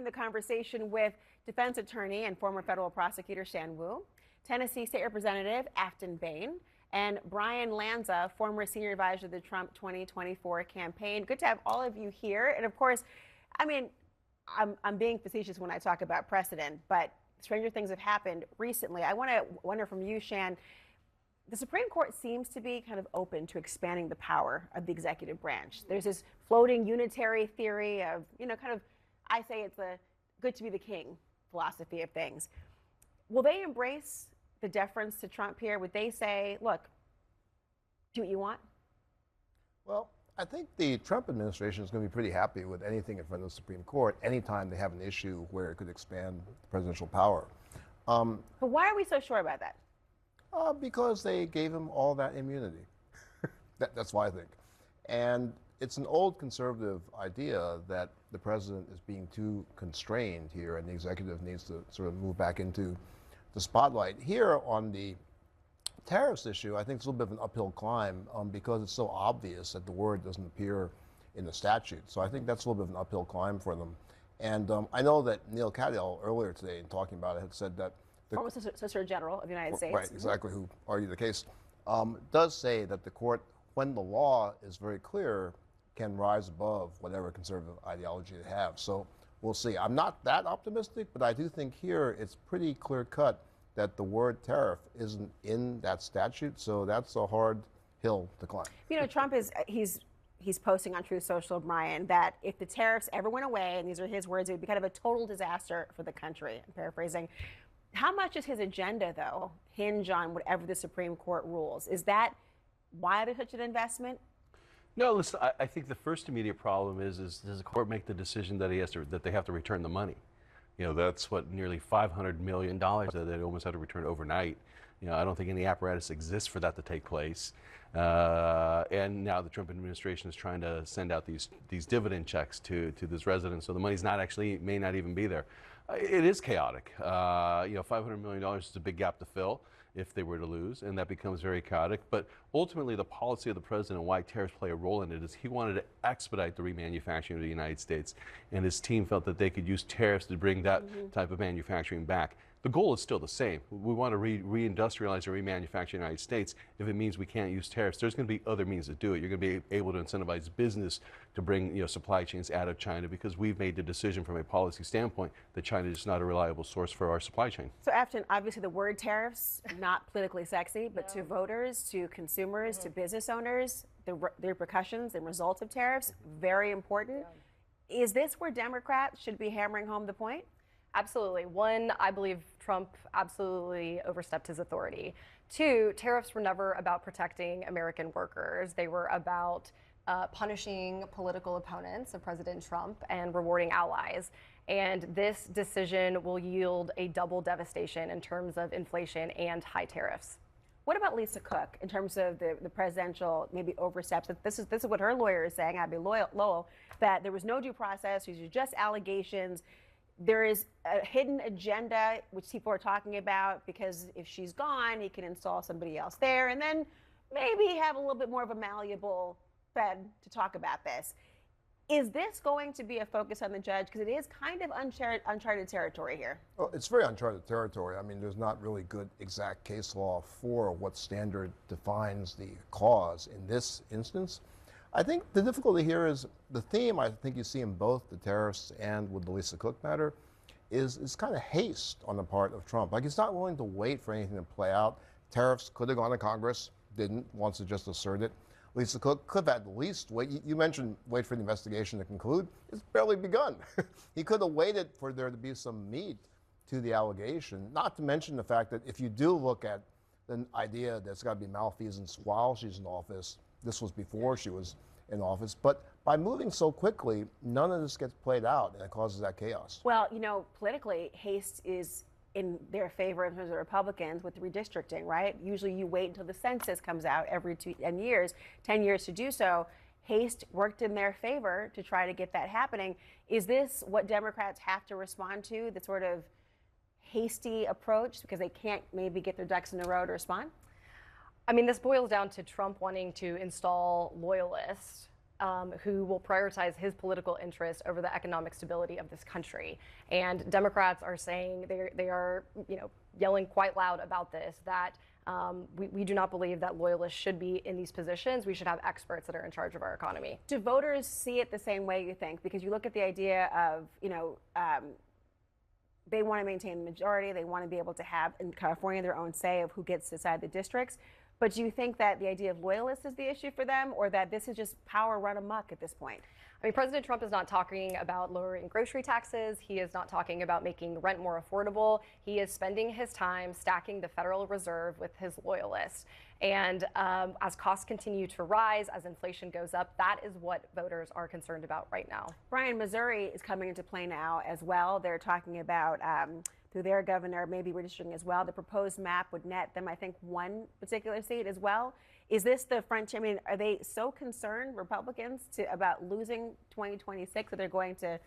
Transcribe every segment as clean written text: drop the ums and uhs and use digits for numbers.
the conversation with defense attorney and former federal prosecutor Shan Wu, Tennessee State Representative Aftyn Behn, and Brian Lanza, former senior advisor to the Trump 2024 campaign. Good to have all of you here. And of course, I mean, I'm being facetious when I talk about precedent, but stranger things have happened recently. I want to wonder from you, Shan, the Supreme Court seems to be kind of open to expanding the power of the executive branch. There's this floating unitary theory of, kind of, I say it's the good to be the king philosophy of things. Will they embrace the deference to Trump here? Would they say, look, do what you want? Well, I think the Trump administration is going to be pretty happy with anything in front of the Supreme Court anytime they have an issue where it could expand presidential power. But why are we so sure about that? Because they gave him all that immunity. That's why I think. And it's an old conservative idea that the president is being too constrained here and the executive needs to sort of move back into the spotlight. Here on the tariffs issue, I think it's a little bit of an uphill climb because it's so obvious that the word doesn't appear in the statute. So I think that's a little bit of an uphill climb for them. And I know that Neil Katyal earlier today in talking about it had said that former Solicitor General of the United States. Right, exactly, who argued the case, does say that the court, when the law is very clear, can rise above whatever conservative ideology they have. So we'll see. I'm not that optimistic, but I do think here it's pretty clear cut that the word tariff isn't in that statute, so that's a hard hill to climb. Trump is, he's posting on Truth Social, Brian, that if the tariffs ever went away, and these are his words, it would be kind of a total disaster for the country, I'm paraphrasing. How much does his agenda, though, hinge on whatever the Supreme Court rules? Is that why there's such an investment? No, listen, I think the first immediate problem is does the court make the decision that that they have to return the money? That's what nearly $500 million that they almost had to return overnight. I don't think any apparatus exists for that to take place. And now the Trump administration is trying to send out these dividend checks to this resident, so the money's may not even be there. It is chaotic. $500 million is a big gap to fill if they were to lose, and that becomes very chaotic. But ultimately, the policy of the president and why tariffs play a role in it is he wanted to expedite the remanufacturing of the United States, and his team felt that they could use tariffs to bring that type of manufacturing back. The goal is still the same. We want to reindustrialize and remanufacture the United States. If it means we can't use tariffs, there's going to be other means to do it. You're going to be able to incentivize business to bring supply chains out of China because we've made the decision from a policy standpoint that China is not a reliable source for our supply chain. So Aftyn, obviously the word tariffs, not politically sexy, but to voters, to consumers, to business owners, the repercussions and results of tariffs, very important. Is this where Democrats should be hammering home the point? Absolutely. One, I believe Trump absolutely overstepped his authority. Two, tariffs were never about protecting American workers. They were about punishing political opponents of President Trump and rewarding allies. And this decision will yield a double devastation in terms of inflation and high tariffs. What about Lisa Cook in terms of the presidential maybe oversteps? This is what her lawyer is saying, Abby Lowell, that there was no due process, these are just allegations. There is a hidden agenda, which people are talking about, because if she's gone, he can install somebody else there, and then maybe have a little bit more of a malleable Fed to talk about this. Is this going to be a focus on the judge? Because it is kind of uncharted territory here. Well, it's very uncharted territory. I mean, there's not really good exact case law for what standard defines the cause in this instance. I think the difficulty here is the theme I think you see in both the tariffs and with the Lisa Cook matter is kind of haste on the part of Trump. Like he's not willing to wait for anything to play out. Tariffs could have gone to Congress, didn't, wants to just assert it. Lisa Cook could have at least wait. You mentioned wait for the investigation to conclude. It's barely begun. He could have waited for there to be some meat to the allegation, not to mention the fact that if you do look at the idea that it's got to be malfeasance while she's in office, this was before she was in office, but by moving so quickly, none of this gets played out, and it causes that chaos. Well, politically, haste is in their favor in terms of Republicans with redistricting, right? Usually you wait until the census comes out every 10 years to do so. Haste worked in their favor to try to get that happening. Is this what Democrats have to respond to, the sort of hasty approach because they can't maybe get their ducks in a row to respond? I mean, this boils down to Trump wanting to install loyalists who will prioritize his political interest over the economic stability of this country. And Democrats are saying they are yelling quite loud about this, that we do not believe that loyalists should be in these positions. We should have experts that are in charge of our economy. Do voters see it the same way, you think? Because you look at the idea of, they want to maintain the majority. They want to be able to have in California their own say of who gets to decide the districts. But do you think that the idea of loyalists is the issue for them, or that this is just power run amok at this point? I mean, President Trump is not talking about lowering grocery taxes. He is not talking about making rent more affordable. He is spending his time stacking the Federal Reserve with his loyalists. And as costs continue to rise, as inflation goes up, that is what voters are concerned about right now. Brian, Missouri is coming into play now as well. They're talking about, through their governor, maybe redistricting as well. The proposed map would net them, I think, one particular seat as well. Is this the frontier? I mean, are they so concerned, Republicans, about losing 2026 that they're going to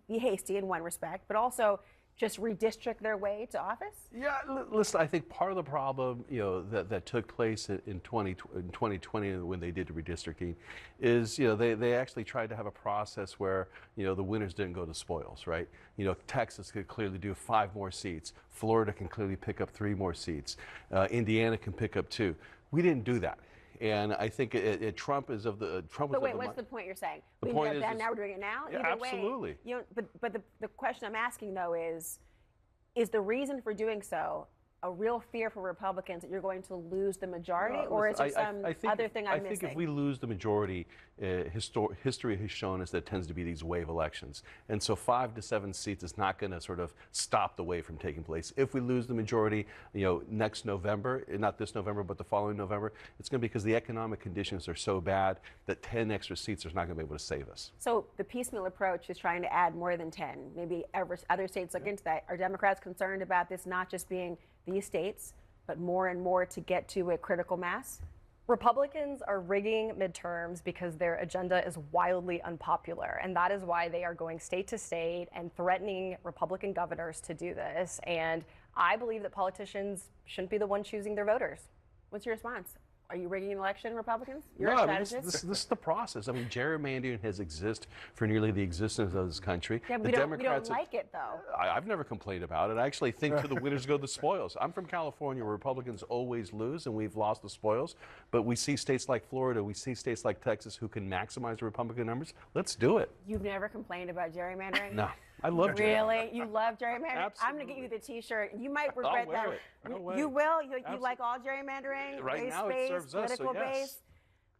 be hasty in one respect, but also just redistrict their way to office? Yeah, listen, I think part of the problem, that took place in 2020 when they did redistricting is, they actually tried to have a process where, the winners didn't go to spoils, right? Texas could clearly do 5 more seats. Florida can clearly pick up 3 more seats. Indiana can pick up 2. We didn't do that. And I think Trump is of the Trump. But wait, what's the point you're saying? The we point did is, that, now we're doing it now. Yeah, Either absolutely. Way, but the question I'm asking though is the reason for doing so a real fear for Republicans that you're going to lose the majority, or is there some other thing I'm missing? I think if we lose the majority, history has shown us that it tends to be these wave elections. And so 5 to 7 seats is not going to sort of stop the wave from taking place. If we lose the majority, next November, not this November, but the following November, it's going to be because the economic conditions are so bad that 10 extra seats are not going to be able to save us. So the piecemeal approach is trying to add more than 10. Maybe other states look into that. Are Democrats concerned about this not just being these states, but more and more to get to a critical mass? Republicans are rigging midterms because their agenda is wildly unpopular, and that is why they are going state to state and threatening Republican governors to do this. And I believe that politicians shouldn't be the one choosing their voters. What's your response? Are you rigging an election, Republicans? You're No, a I mean, strategist. this is the process. I mean, gerrymandering has existed for nearly the existence of this country. Yeah, but the we don't Democrats like it, though. I've never complained about it. I actually think to the winners go the spoils. I'm from California, where Republicans always lose, and we've lost the spoils. But we see states like Florida, we see states like Texas who can maximize the Republican numbers. Let's do it. You've never complained about gerrymandering? No, I love gerrymandering. Really? You love gerrymandering? I'm going to get you the T-shirt. You might regret that. You will? You like all gerrymandering? Right now it serves us, so political yes. base?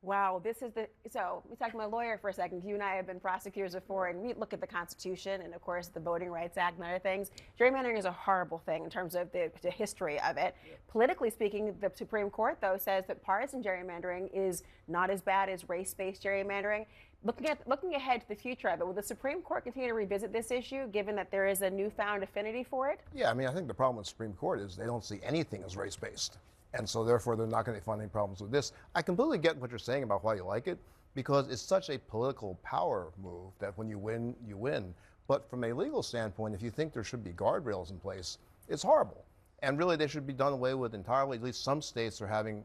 Wow, this is so we talked to my lawyer for a second. You and I have been prosecutors before, and we look at the Constitution and, of course, the Voting Rights Act and other things. Gerrymandering is a horrible thing in terms of the history of it. Politically speaking, the Supreme Court, though, says that partisan gerrymandering is not as bad as race-based gerrymandering. Looking ahead to the future of it, will the Supreme Court continue to revisit this issue, given that there is a newfound affinity for it? Yeah, I mean, I think the problem with the Supreme Court is they don't see anything as race-based. And so therefore, they're not going to find any problems with this. I completely get what you're saying about why you like it, because it's such a political power move that when you win, you win. But from a legal standpoint, if you think there should be guardrails in place, it's horrible. And really, they should be done away with entirely. At least some states are having,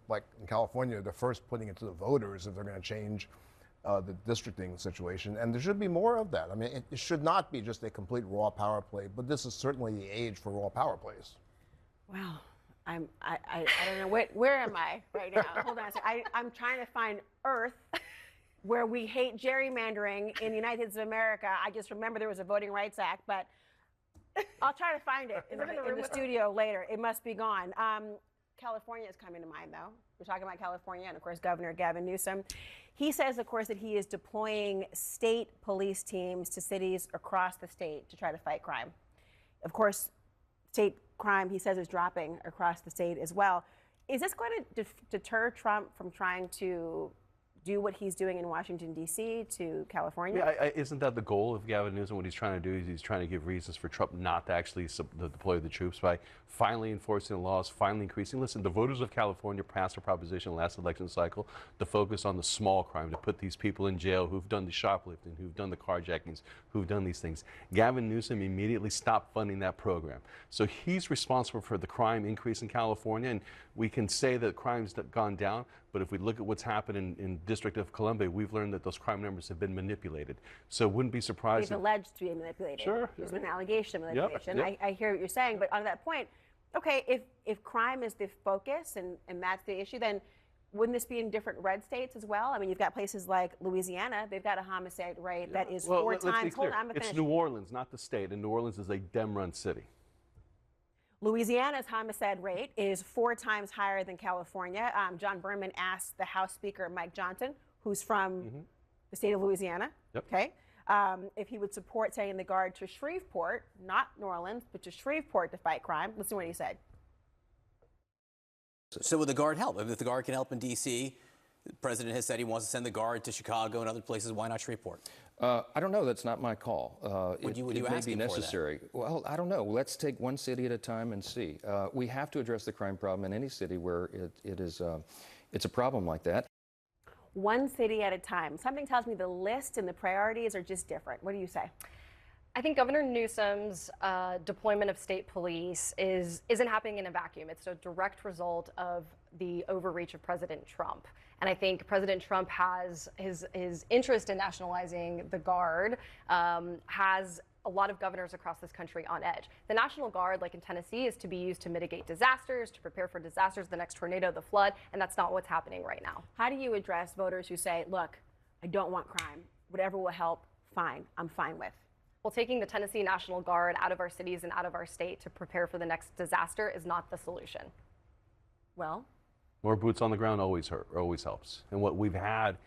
like in California, they're first putting it to the voters if they're going to change the districting situation. And there should be more of that. I mean, it should not be just a complete raw power play, but this is certainly the age for raw power plays. Wow. I don't know, where am I right now? Hold on a second. I'm trying to find Earth where we hate gerrymandering in the United States of America. I just remember there was a Voting Rights Act, but I'll try to find it in the studio later. It must be gone. California is coming to mind, though. We're talking about California and, of course, Governor Gavin Newsom. He says, of course, that he is deploying state police teams to cities across the state to try to fight crime. Of course, state crime, he says, is dropping across the state as well. Is this going to deter Trump from trying to do what he's doing in Washington, D.C. to California? Yeah, isn't that the goal of Gavin Newsom? What he's trying to do is he's trying to give reasons for Trump not to actually deploy the troops by finally enforcing the laws, finally increasing. Listen, the voters of California passed a proposition last election cycle to focus on the small crime, to put these people in jail who've done the shoplifting, who've done the carjackings, who've done these things. Gavin Newsom immediately stopped funding that program. So he's responsible for the crime increase in California, and we can say that crime's gone down, But if we look at what's happened in District of Columbia, we've learned that those crime numbers have been manipulated. So wouldn't be surprised. They've alleged to be manipulated. Sure. There's been an allegation of Yep, manipulation. yep. I hear what you're saying, but on that point, okay, if crime is the focus and that's the issue, then wouldn't this be in different red states as well? I mean, you've got places like Louisiana, they've got a homicide rate that is Well, four let's be times. clear. Hold on, I'm gonna It's finish. New Orleans, not the state, and New Orleans is a Dem-run city. Louisiana's homicide rate is 4 times higher than California. John Berman asked the House Speaker, Mike Johnson, who's from the state of Louisiana, Yep. okay, if he would support sending the Guard to Shreveport, not New Orleans, but to Shreveport to fight crime. Listen to what he said. So would the Guard help? If the Guard can help in D.C., the president has said he wants to send the Guard to Chicago and other places. Why not Shreveport? I don't know. That's not my call. Would you it may ask be him for that? necessary. Well, I don't know. Let's take one city at a time and see. We have to address the crime problem in any city where it's a problem like that. One city at a time. Something tells me the list and the priorities are just different. What do you say? I think Governor Newsom's deployment of state police isn't happening in a vacuum. It's a direct result of the overreach of President Trump. And I think President Trump has his interest in nationalizing the Guard has a lot of governors across this country on edge. The National Guard, like in Tennessee, is to be used to mitigate disasters, to prepare for disasters, the next tornado, the flood, and that's not what's happening right now. How do you address voters who say, look, I don't want crime. Whatever will help, fine. I'm fine with. Well, taking the Tennessee National Guard out of our cities and out of our state to prepare for the next disaster is not the solution. Well, More boots on the ground always helps. And what we've had,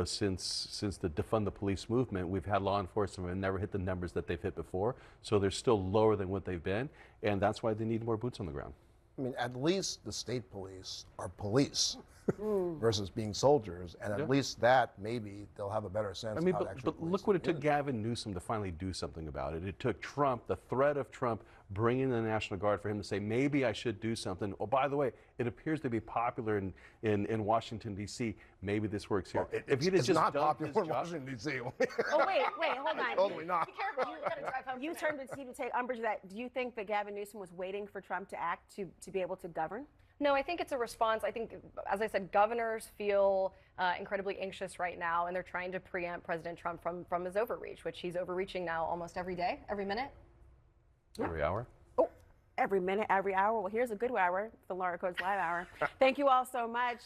since the defund the police movement, we've had law enforcement and never hit the numbers that they've hit before. So they're still lower than what they've been, and that's why they need more boots on the ground. I mean, at least the state police are police versus being soldiers, and at least that maybe they'll have a better sense of how to actually but look what it took Gavin Newsom to finally do something about it. It took Trump, the threat of Trump, bringing in the National Guard for him to say, maybe I should do something. Oh, by the way, it appears to be popular in Washington, D.C. Maybe this works here. It's not popular in Washington, D.C. oh, wait, hold on. Totally not. Be careful, you gotta drive home. You turned to Steve to take umbrage with that. Do you think that Gavin Newsom was waiting for Trump to act to be able to govern? No, I think it's a response. I think, as I said, governors feel incredibly anxious right now, and they're trying to preempt President Trump from his overreach, which he's overreaching now almost every day, every minute. Every hour. Oh, every minute, every hour. Well, here's a good hour, the Laura Coates Live Hour. Thank you all so much.